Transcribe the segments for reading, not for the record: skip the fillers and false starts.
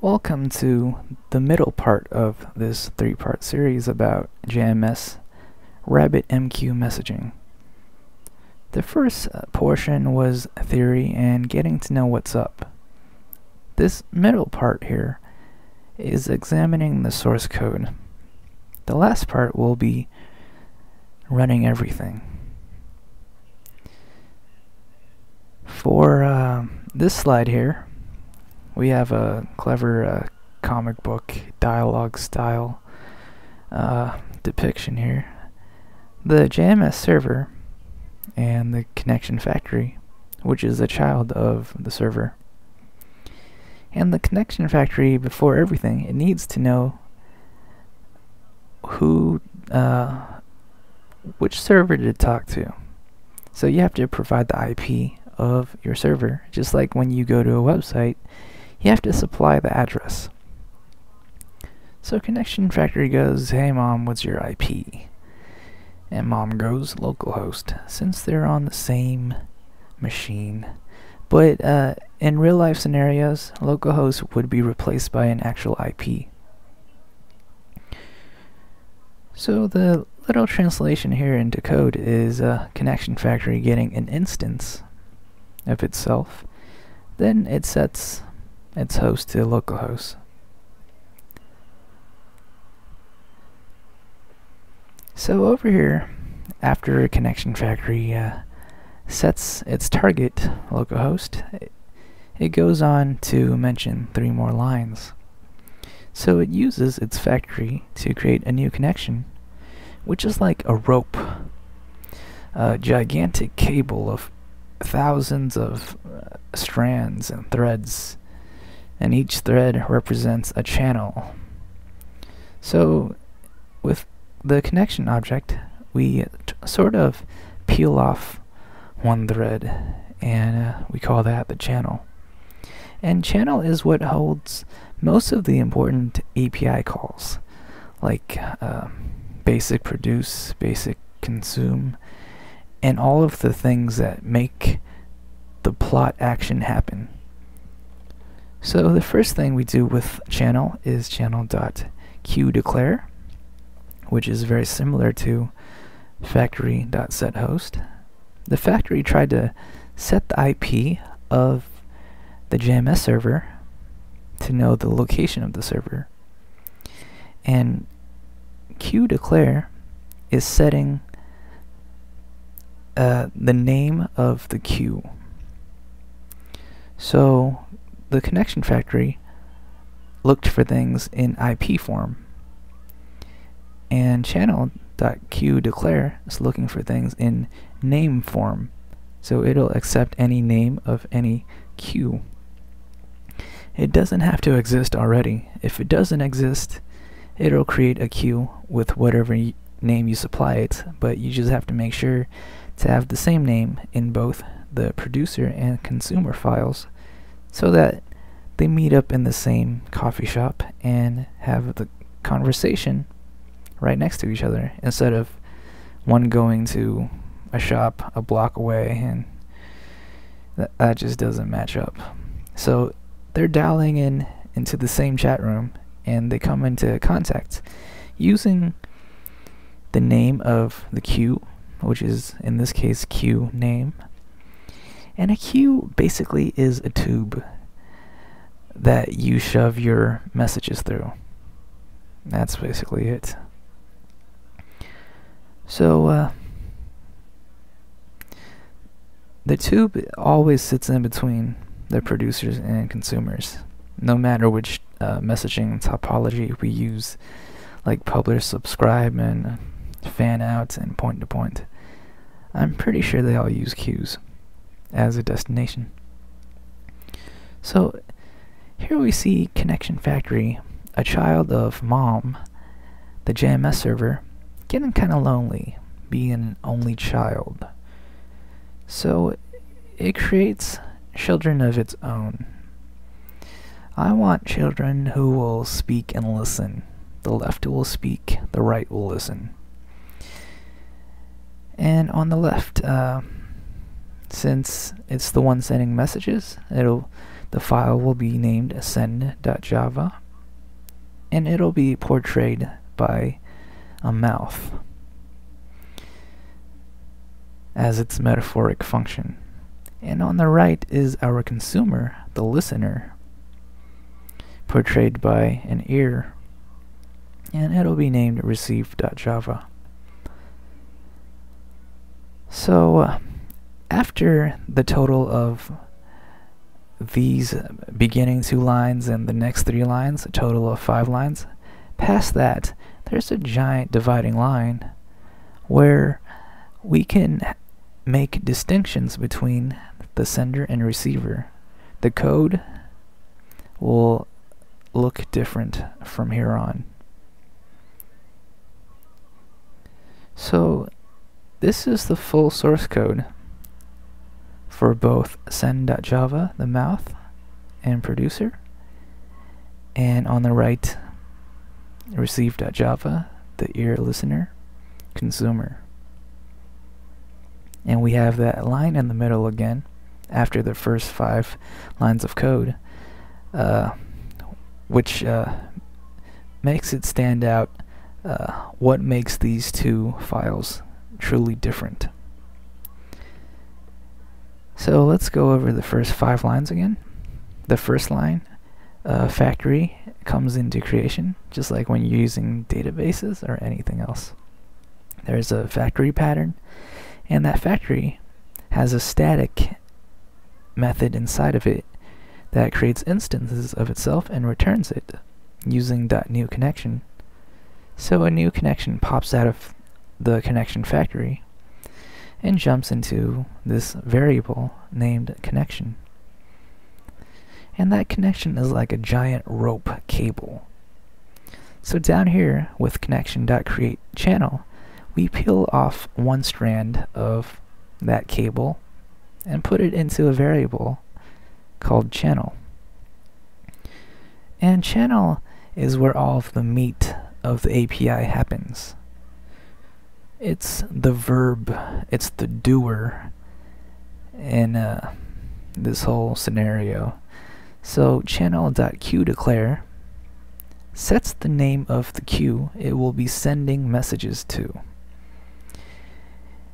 Welcome to the middle part of this three-part series about JMS RabbitMQ messaging. The first portion was theory and getting to know what's up. This middle part here is examining the source code. The last part will be running everything. For this slide here, we have a clever comic book dialogue style depiction here. The JMS server and the connection factory, which is a child of the server. And the connection factory, before everything, it needs to know which server to talk to. So you have to provide the IP of your server, just like when you go to a website, you have to supply the address. So connection factory goes, "Hey mom, what's your IP?" And mom goes, "Localhost," since they're on the same machine. But in real life scenarios, localhost would be replaced by an actual IP. So the little translation here into code is connection factory getting an instance of itself. Then it sets its host to localhost. So over here, after a connection factory sets its target localhost, it goes on to mention 3 more lines. So it uses its factory to create a new connection, which is like a rope, a gigantic cable of thousands of strands and threads, and each thread represents a channel. So with the connection object, we sort of peel off one thread, and we call that the channel. And channel is what holds most of the important API calls, like basic produce, basic consume, and all of the things that make the plot action happen. So the first thing we do with channel is channel.queueDeclare, which is very similar to factory.setHost. The factory tried to set the IP of the JMS server to know the location of the server. And queueDeclare is setting the name of the queue. So the connection factory looked for things in IP form, and channel.queueDeclare is looking for things in name form. So it'll accept any name of any queue. It doesn't have to exist already. If it doesn't exist, it'll create a queue with whatever name you supply it, but you just have to make sure to have the same name in both the producer and consumer files, so that they meet up in the same coffee shop and have the conversation right next to each other, instead of one going to a shop a block away, and that just doesn't match up. So they're dialing into the same chat room, and they come into contact using the name of the queue, which is in this case queue name. And a queue basically is a tube that you shove your messages through. That's basically it. So the tube always sits in between the producers and consumers, no matter which messaging topology we use, like publish, subscribe, and fan out, and point to point. I'm pretty sure they all use queues as a destination. So here we see connection factory, a child of mom, the JMS server, getting kind of lonely, being an only child. So it creates children of its own. I want children who will speak and listen. The left will speak, the right will listen. And on the left, since it's the one sending messages, it'll The file will be named send.java, and it'll be portrayed by a mouth as its metaphoric function. And on the right is our consumer, the listener, portrayed by an ear, and it'll be named receive.java. So after the total of these beginning 2 lines and the next 3 lines, a total of 5 lines, past that there's a giant dividing line where we can make distinctions between the sender and receiver. The code will look different from here on. So this is the full source code for both send.java, the mouth and producer, and on the right, receive.java, the ear, listener, consumer. And we have that line in the middle again after the first 5 lines of code, which makes it stand out what makes these 2 files truly different. So let's go over the first 5 lines again. The first line, factory, comes into creation, just like when you're using databases or anything else. There's a factory pattern, and that factory has a static method inside of it that creates instances of itself and returns it using .newConnection. So a new connection pops out of the connection factory and jumps into this variable named connection. And that connection is like a giant rope cable. So down here with connection.createChannel, we peel off one strand of that cable and put it into a variable called channel. And channel is where all of the meat of the API happens. It's the verb, it's the doer in this whole scenario. So channel.queueDeclare sets the name of the queue it will be sending messages to.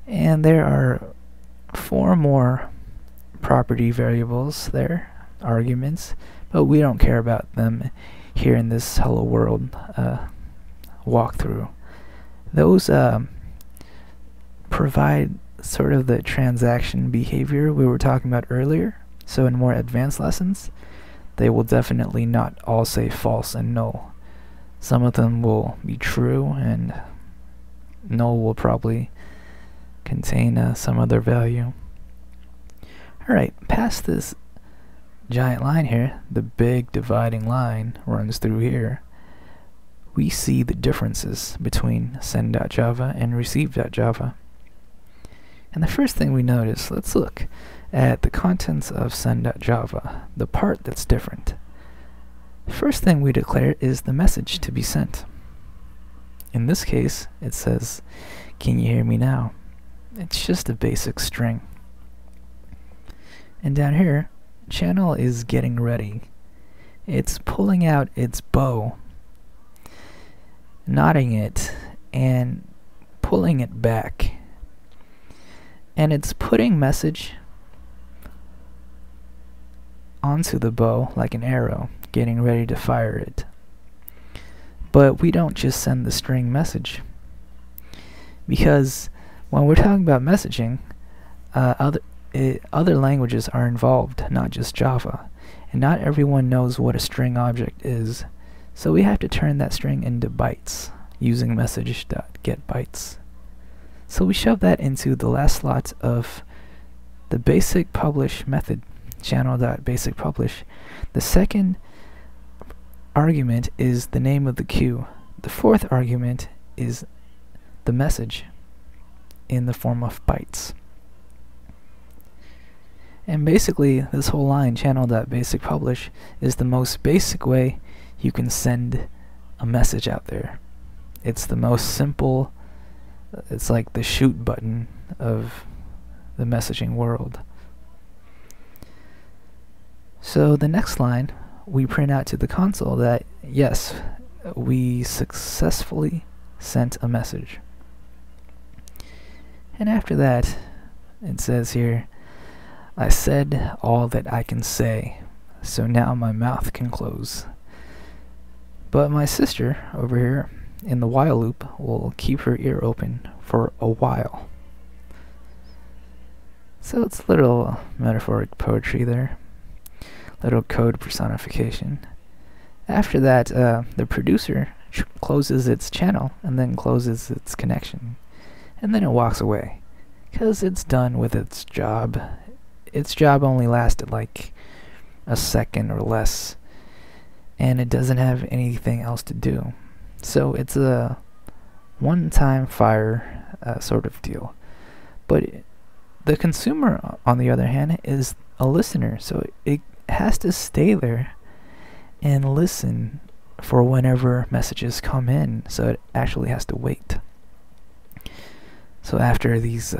And there are 4 more property variables there, arguments, but we don't care about them here in this Hello World walkthrough. Those provide sort of the transaction behavior we were talking about earlier. So in more advanced lessons, they will definitely not all say false and null. Some of them will be true, and null will probably contain some other value. Alright, past this giant line here, the big dividing line runs through here. We see the differences between send.java and receive.java. And the first thing we notice, let's look at the contents of send.java, the part that's different. The first thing we declare is the message to be sent. In this case, it says, "Can you hear me now?" It's just a basic string. And down here, channel is getting ready. It's pulling out its bow, knotting it, and pulling it back. And it's putting message onto the bow like an arrow, getting ready to fire it. But we don't just send the string message, because when we're talking about messaging, other languages are involved, not just Java, and not everyone knows what a string object is, so we have to turn that string into bytes using message.getBytes. So we shove that into the last slot of the basic publish method, channel.basicPublish. The second argument is the name of the queue. The fourth argument is the message in the form of bytes. And basically, this whole line, channel.basicPublish, is the most basic way you can send a message out there. It's the most simple. It's like the shoot button of the messaging world. So the next line, we print out to the console that, yes, we successfully sent a message. And after that, it says here, I said all that I can say, so now my mouth can close. But my sister over here in the while loop will keep her ear open for a while. So it's a little metaphoric poetry there, little code personification. After that, the producer closes its channel and then closes its connection, and then it walks away because it's done with its job. Its job only lasted like a second or less, and it doesn't have anything else to do. So it's a one-time fire sort of deal. But the consumer, on the other hand, is a listener, so it has to stay there and listen for whenever messages come in, so it actually has to wait. So after these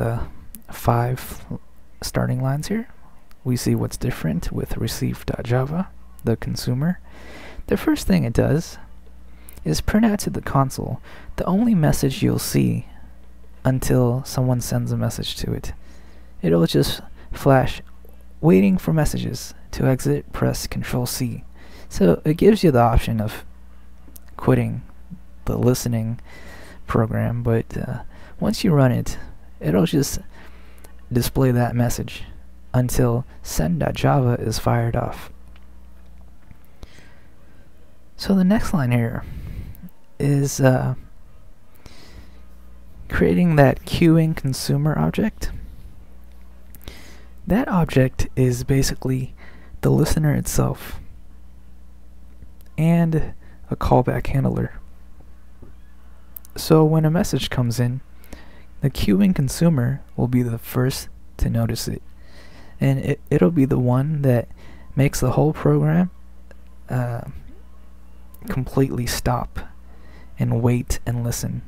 5 starting lines here, we see what's different with receive.java, the consumer. The first thing it does is print out to the console the only message you'll see until someone sends a message to it. It'll just flash waiting for messages. To exit, press Control-C. So it gives you the option of quitting the listening program, but once you run it, it'll just display that message until send.java is fired off. So the next line here is creating that queuing consumer object. That object is basically the listener itself and a callback handler. So when a message comes in, the queuing consumer will be the first to notice it, and it'll be the one that makes the whole program completely stop and wait and listen.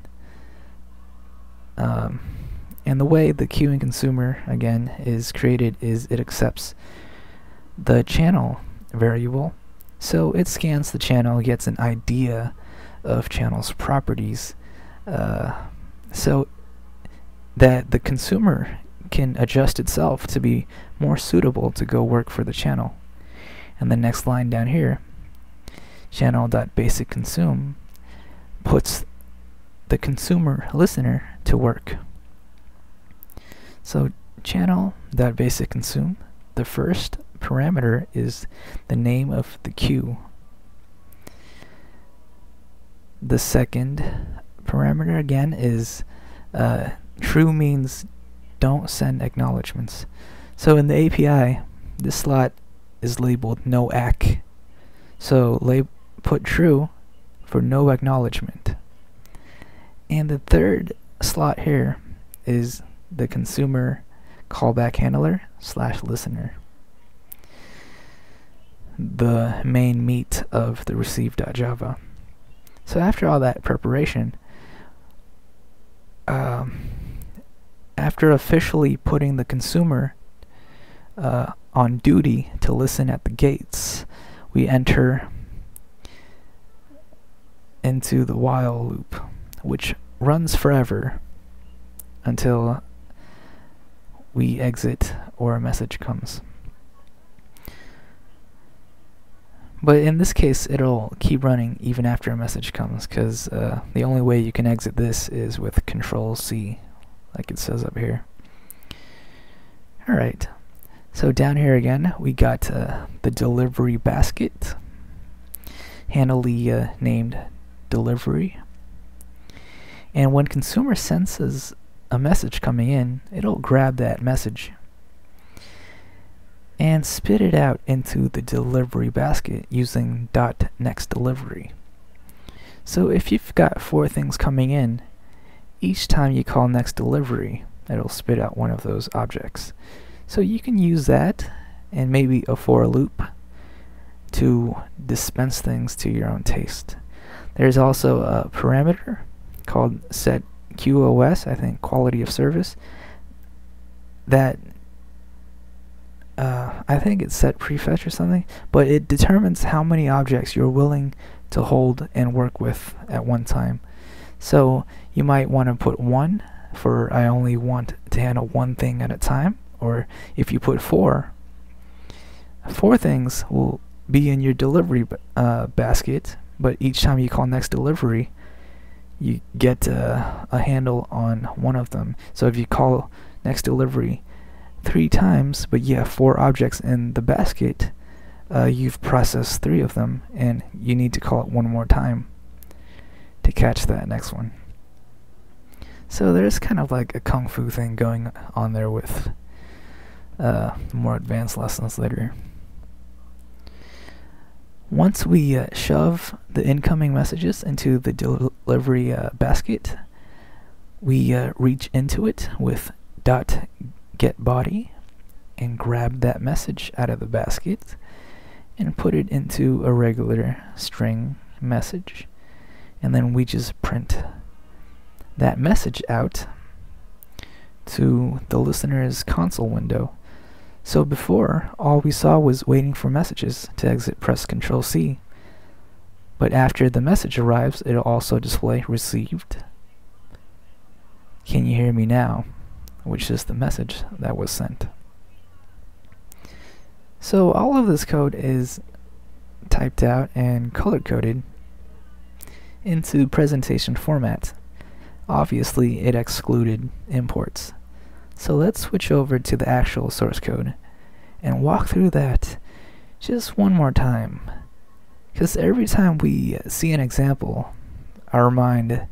And the way the queuing consumer, again, is created is it accepts the channel variable. So it scans the channel, gets an idea of channel's properties, so that the consumer can adjust itself to be more suitable to go work for the channel. And the next line down here, channel.basicConsume, puts the consumer listener to work. So channel.basicConsume, the first parameter is the name of the queue. The second parameter again is true, means don't send acknowledgements. So in the API, this slot is labeled no ACK. So put true for no acknowledgement. And the third slot here is the consumer callback handler / listener, the main meat of the receive.java. So after all that preparation, after officially putting the consumer on duty to listen at the gates, we enter into the while loop, which runs forever until we exit or a message comes. But in this case, it'll keep running even after a message comes, because the only way you can exit this is with Control-C, like it says up here. Alright, so down here again, we got the delivery basket, handily named delivery. And when consumer senses a message coming in, it'll grab that message and spit it out into the delivery basket using .nextDelivery. So if you've got 4 things coming in, each time you call nextDelivery, it'll spit out one of those objects. So you can use that and maybe a for loop to dispense things to your own taste. There's also a parameter called setQoS, I think quality of service, that I think it's set prefetch or something, but it determines how many objects you're willing to hold and work with at one time. So you might want to put 1 for I only want to handle one thing at a time, or if you put 4 things will be in your delivery basket, but each time you call next delivery, you get a handle on one of them. So if you call next delivery 3 times, but you have 4 objects in the basket, you've processed 3 of them, and you need to call it 1 more time to catch that next one. So there's kind of like a kung fu thing going on there with more advanced lessons later. Once we shove the incoming messages into the delivery basket, we reach into it with .getBody and grab that message out of the basket and put it into a regular string message, and then we just print that message out to the listener's console window. So before, all we saw was waiting for messages. To exit, press Ctrl+C. But after the message arrives, it'll also display received. Can you hear me now? Which is the message that was sent. So all of this code is typed out and color-coded into presentation format. Obviously, it excluded imports. So let's switch over to the actual source code and walk through that just one more time. Because every time we see an example, our mind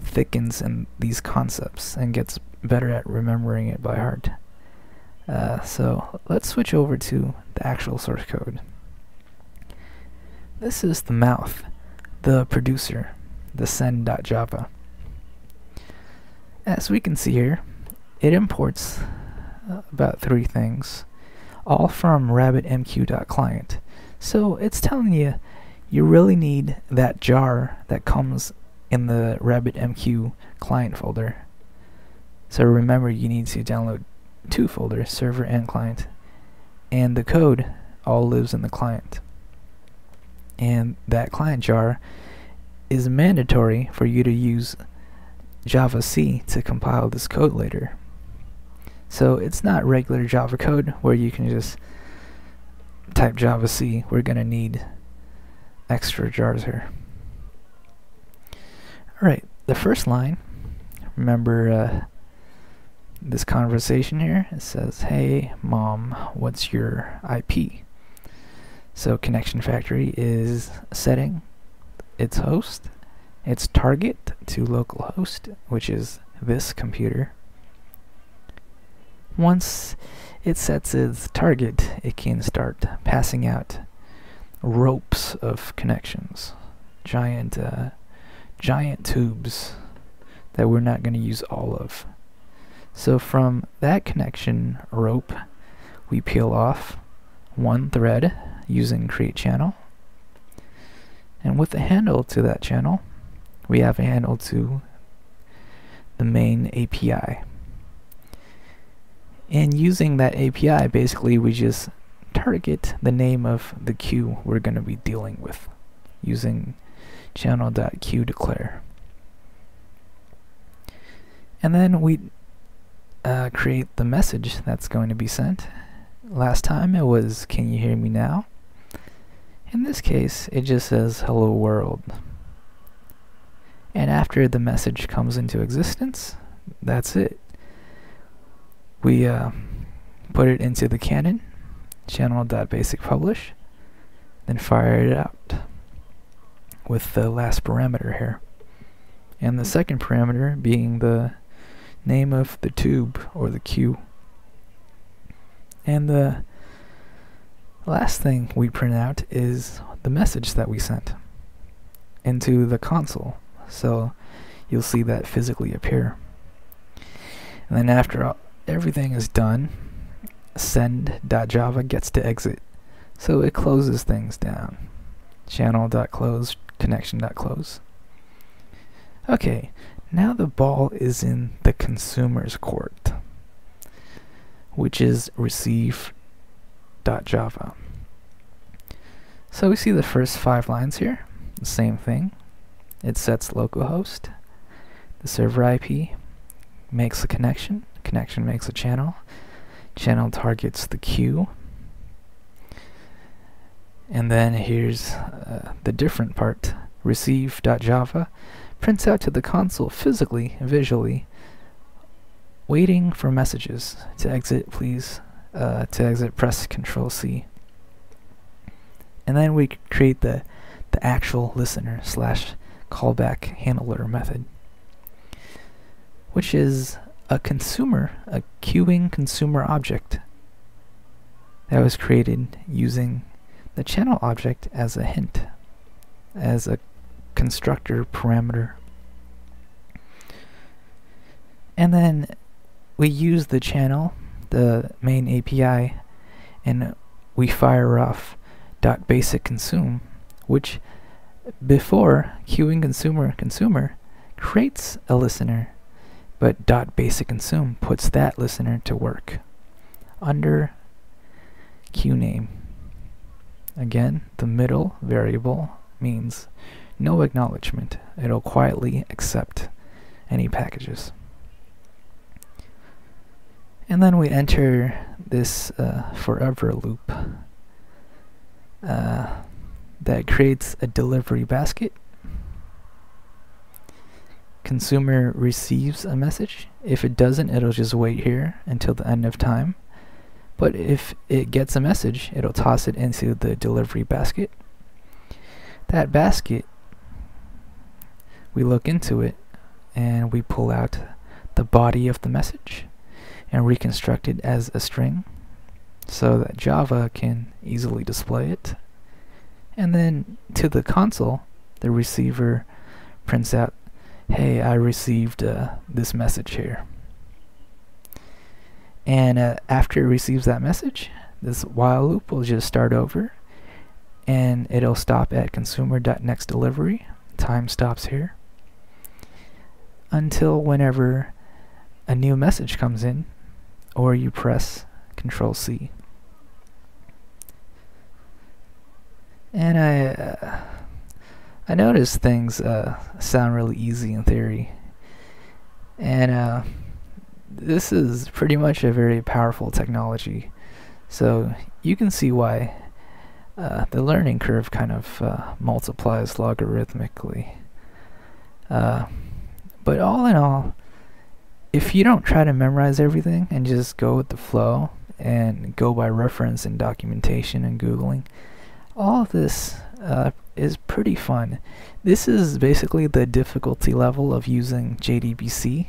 thickens in these concepts and gets better at remembering it by heart. So let's switch over to the actual source code. This is the mouth, the producer, the send.java. As we can see here, it imports about 3 things, all from RabbitMQ.client. So it's telling you you really need that jar that comes in the RabbitMQ client folder. So remember, you need to download 2 folders, server and client, and the code all lives in the client. And that client jar is mandatory for you to use Java-C to compile this code later. So it's not regular Java code where you can just type Java-C. We're going to need extra jars here. Alright, the first line, remember this conversation here? It says, "Hey mom, what's your IP?" So Connection Factory is setting its host, its target to localhost, which is this computer. Once it sets its target, it can start passing out ropes of connections, giant tubes that we're not going to use all of. So from that connection rope, we peel off 1 thread using create channel, and with a handle to that channel, we have a handle to the main API. And using that API, basically we just target the name of the queue we're going to be dealing with using channel.queueDeclare. And then we create the message that's going to be sent. Last time it was, "Can you hear me now?" In this case, it just says "Hello World." And after the message comes into existence, that's it. We put it into the cannon, channel.basicPublish, then fire it out with the last parameter here. And the second parameter being the name of the tube or the queue. And the last thing we print out is the message that we sent into the console. So you'll see that physically appear. And then after everything is done, send.java gets to exit. So it closes things down. Channel.close, connection.close. Okay, now the ball is in the consumer's court, which is receive receive.java. So we see the first 5 lines here. The same thing. It sets localhost. The server IP makes a connection. Connection makes a channel. Channel targets the queue. And then here's the different part. Receive.java prints out to the console physically, visually, waiting for messages. To exit, please. To exit, press Control C. And then we create the actual listener / callback handler method, which is a queuing consumer object that was created using the channel object as a hint, as a constructor parameter. And then we use the channel, the main API, and we fire off .basic_consume, which before queuing consumer creates a listener, but .basic_consume puts that listener to work under queue name. Again, the middle variable means no acknowledgement. It'll quietly accept any packages. And then we enter this forever loop that creates a delivery basket. Consumer receives a message. If it doesn't, it'll just wait here until the end of time. But if it gets a message, it'll toss it into the delivery basket. That basket, we look into it and we pull out the body of the message and reconstruct it as a string so that Java can easily display it. And then to the console, the receiver prints out, hey, I received this message here. And after it receives that message, this while loop will just start over, and it'll stop at consumer.nextDelivery. Time stops here until whenever a new message comes in, or you press Control C. And I noticed things sound really easy in theory, and this is pretty much a very powerful technology. So you can see why the learning curve kind of multiplies logarithmically. But all in all, if you don't try to memorize everything and just go with the flow and go by reference and documentation and Googling, all of this is pretty fun. This is basically the difficulty level of using JDBC,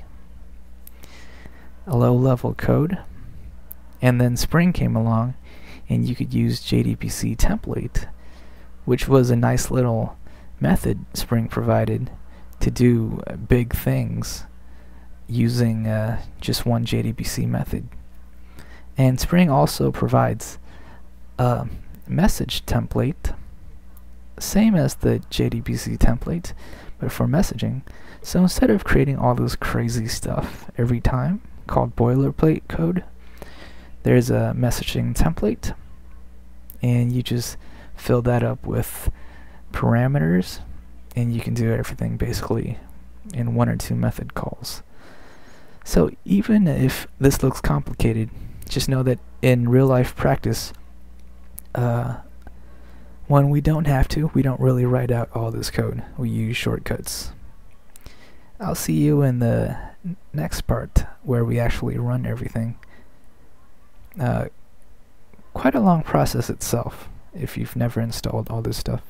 a low-level code. And then Spring came along and you could use JDBC template, which was a nice little method Spring provided to do big things using just one JDBC method. And Spring also provides a message template, same as the JDBC template, but for messaging. So instead of creating all this crazy stuff every time called boilerplate code, there's a messaging template, and you just fill that up with parameters, and you can do everything basically in 1 or 2 method calls. So even if this looks complicated, just know that in real life practice, when we don't have to, we don't really write out all this code. We use shortcuts. I'll see you in the next part where we actually run everything. Quite a long process itself if you've never installed all this stuff.